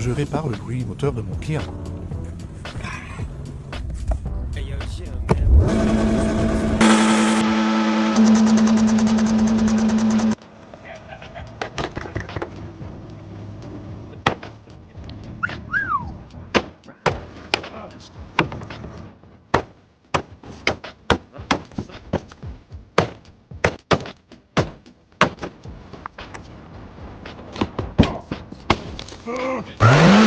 Je répare le bruit moteur de mon client. Hey, yo, chill, man. Ah!